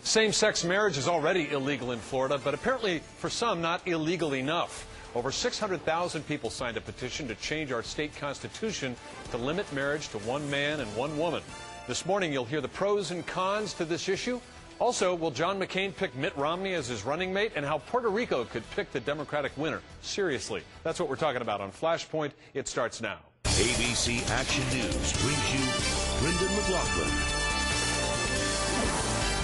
Same-sex marriage is already illegal in Florida, but apparently for some not illegal enough. Over 600,000 people signed a petition to change our state constitution to limit marriage to one man and one woman. This morning you'll hear the pros and cons to this issue. Also, will John McCain pick Mitt Romney as his running mate, and how Puerto Rico could pick the Democratic winner? Seriously, that's what we're talking about on Flashpoint. It starts now. ABC Action News brings you Brendan McLaughlin.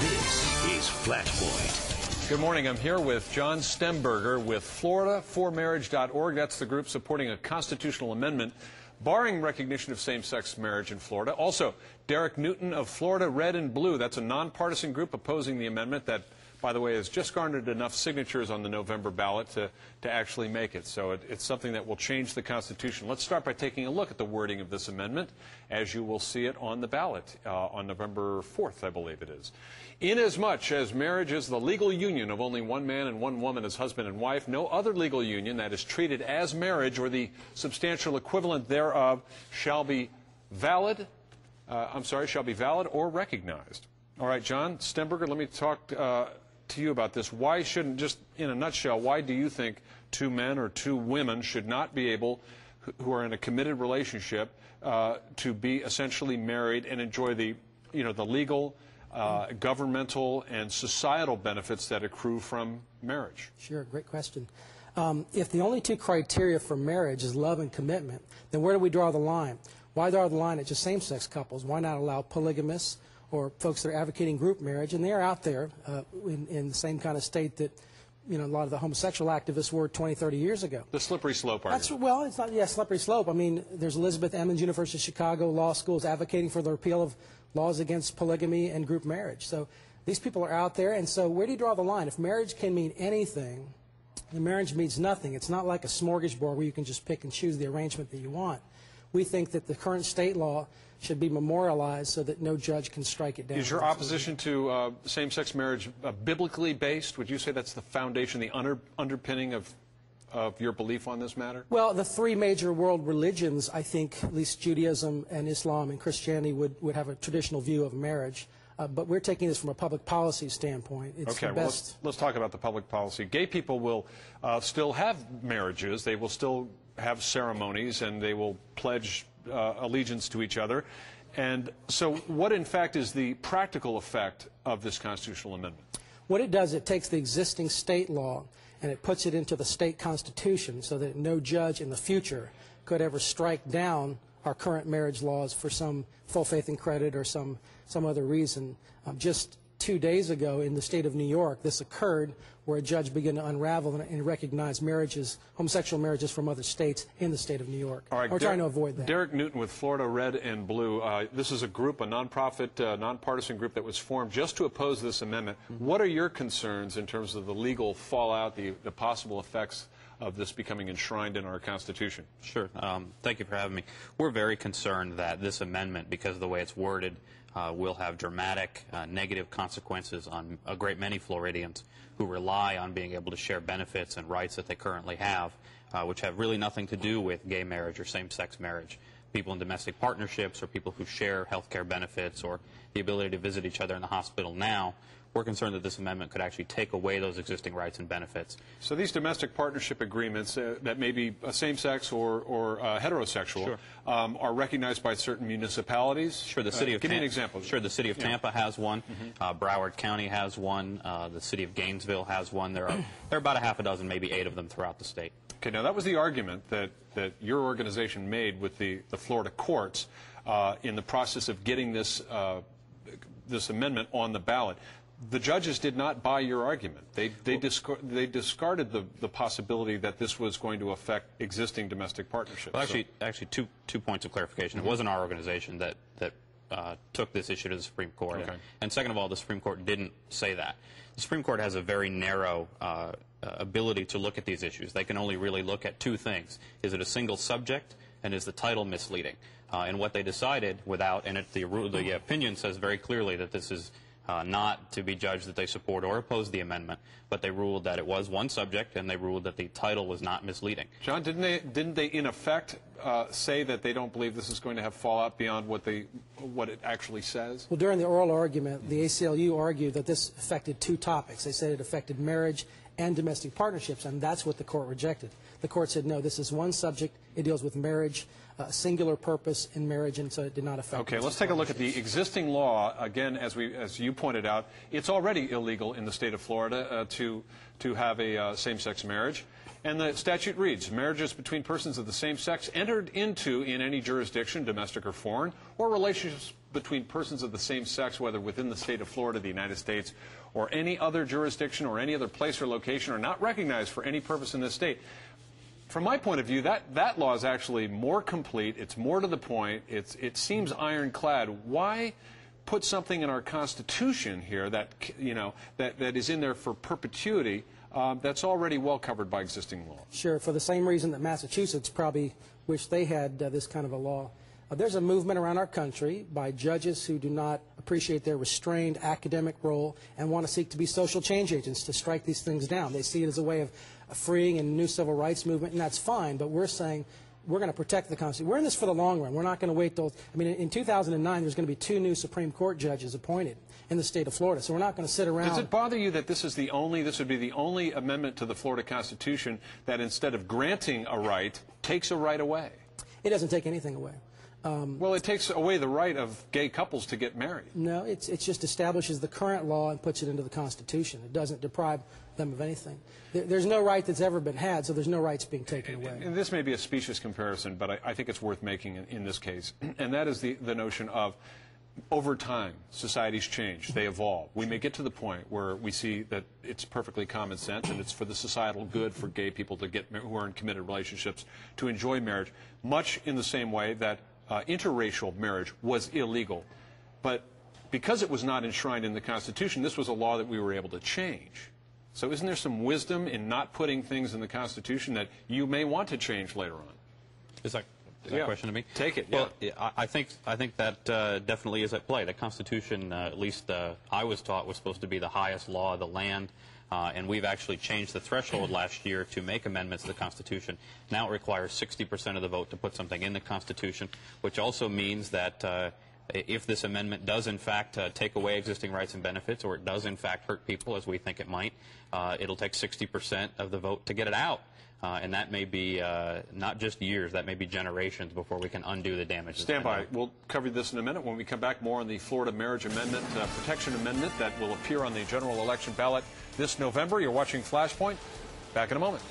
This is Flashpoint. Good morning. I'm here with John Stemberger with FloridaForMarriage.org. That's the group supporting a constitutional amendment barring recognition of same-sex marriage in Florida. Also, Derek Newton of Florida Red and Blue. That's a nonpartisan group opposing the amendment that, by the way, has just garnered enough signatures on the November ballot to actually make it. So it's something that will change the Constitution. Let's start by taking a look at the wording of this amendment, as you will see it on the ballot on November 4th, I believe it is. Inasmuch as marriage is the legal union of only one man and one woman as husband and wife, no other legal union that is treated as marriage or the substantial equivalent thereof shall be valid or recognized. All right, John Stemberger, let me talk to you about this. Why shouldn't, just in a nutshell, why do you think two men or two women should not be able, who are in a committed relationship, to be essentially married and enjoy the, the legal, governmental, and societal benefits that accrue from marriage? Sure, great question. If the only two criteria for marriage is love and commitment, then where do we draw the line? Why draw the line at just same-sex couples? Why not allow polygamists or folks that are advocating group marriage? And they're out there in the same kind of state that a lot of the homosexual activists were 20, 30 years ago. The slippery slope argument. Well, it's not, slippery slope. I mean, there's Elizabeth Emmons, University of Chicago Law School, is advocating for the repeal of laws against polygamy and group marriage. So these people are out there, and so where do you draw the line? If marriage can mean anything, then marriage means nothing. It's not like a smorgasbord where you can just pick and choose the arrangement that you want. We think that the current state law should be memorialized so that no judge can strike it down. Is your opposition to same-sex marriage biblically based? Would you say that's the foundation, the underpinning of your belief on this matter? Well, the three major world religions, I think, at least Judaism and Islam and Christianity, would have a traditional view of marriage. But we're taking this from a public policy standpoint. It's okay, the well, best. let's talk about the public policy. Gay people will still have marriages. They will still have ceremonies, and they will pledge allegiance to each other. And so what, in fact, is the practical effect of this constitutional amendment? What it does, it takes the existing state law and it puts it into the state constitution so that no judge in the future could ever strike down our current marriage laws for some full faith and credit or some other reason. Just 2 days ago in the state of New York, this occurred where a judge began to unravel and recognize marriages, homosexual marriages from other states in the state of New York. All right, we're trying to avoid that. Derek Newton with Florida Red and Blue. This is a group, a nonprofit, nonpartisan group that was formed just to oppose this amendment. What are your concerns in terms of the legal fallout, the possible effects of this becoming enshrined in our Constitution? Sure. Thank you for having me. We're very concerned that this amendment, because of the way it's worded, will have dramatic negative consequences on a great many Floridians who rely on being able to share benefits and rights that they currently have, which have really nothing to do with gay marriage or same-sex marriage. People in domestic partnerships or people who share health care benefits or the ability to visit each other in the hospital now, we're concerned that this amendment could actually take away those existing rights and benefits. So these domestic partnership agreements that may be same-sex or heterosexual, sure, are recognized by certain municipalities? Sure. The city of give me an example. Sure. The city of Tampa has one. Broward County has one. The city of Gainesville has one. There are about a half a dozen, maybe 8 of them throughout the state. Okay. Now that was the argument that your organization made with the Florida courts in the process of getting this amendment on the ballot. The judges did not buy your argument. They discarded the possibility that this was going to affect existing domestic partnerships. Well, actually, two points of clarification. It wasn't our organization that took this issue to the Supreme Court. Okay. And second of all, the Supreme Court didn't say that. The Supreme Court has a very narrow ability to look at these issues. They can only really look at 2 things. Is it a single subject, and is the title misleading? And what they decided without, and the opinion says very clearly that this is not to be judged that they support or oppose the amendment, but they ruled that it was one subject, and they ruled that the title was not misleading. John, didn't they in effect say that they don't believe this is going to have fallout beyond what it actually says? Well, during the oral argument, the ACLU argued that this affected two topics. They said it affected marriage and domestic partnerships, and that's what the court rejected. The court said, no, this is one subject. It deals with marriage, a singular purpose in marriage, and so it did not affect. Okay, let's take a look at the existing law. Again, as you pointed out, it's already illegal in the state of Florida to have a same-sex marriage. And the statute reads, marriages between persons of the same sex entered into in any jurisdiction, domestic or foreign, or relationships between persons of the same sex, whether within the state of Florida, the United States, or any other jurisdiction or any other place or location, are not recognized for any purpose in this state. From my point of view, that law is actually more complete. It's more to the point. It seems ironclad. Why put something in our Constitution here that is in there for perpetuity? That's already well covered by existing law. Sure, for the same reason that Massachusetts probably wish they had this kind of a law. There's a movement around our country by judges who do not appreciate their restrained academic role and want to seek to be social change agents to strike these things down. They see it as a way of freeing a new civil rights movement, and that's fine, but we're saying we're going to protect the Constitution. We're in this for the long run. We're not going to wait till, I mean, in 2009, there's going to be 2 new Supreme Court judges appointed in the state of Florida, so we're not going to sit around. Does it bother you that this would be the only amendment to the Florida Constitution that instead of granting a right, takes a right away? It doesn't take anything away. Well, it takes away the right of gay couples to get married. No, it just establishes the current law and puts it into the Constitution. It doesn't deprive them of anything. There's no right that's ever been had, so there's no rights being taken away. And this may be a specious comparison, but I think it's worth making in this case, and that is the notion of over time, societies change, they evolve. We may get to the point where we see that it's perfectly common sense and it's for the societal good for gay people to who are in committed relationships to enjoy marriage, much in the same way that interracial marriage was illegal. But because it was not enshrined in the Constitution, this was a law that we were able to change. So isn't there some wisdom in not putting things in the Constitution that you may want to change later on? Is that a question to me? Take it. Well, yeah. I think that definitely is at play. The Constitution, at least I was taught, was supposed to be the highest law of the land. And we've actually changed the threshold last year to make amendments to the Constitution. Now it requires 60% of the vote to put something in the Constitution, which also means that if this amendment does, in fact, take away existing rights and benefits, or it does, in fact, hurt people, as we think it might, it'll take 60% of the vote to get it out. And that may be not just years, that may be generations before we can undo the damage. Stand by. We'll cover this in a minute. When we come back, more on the Florida Marriage Amendment, Protection Amendment that will appear on the general election ballot this November. You're watching Flashpoint. Back in a moment.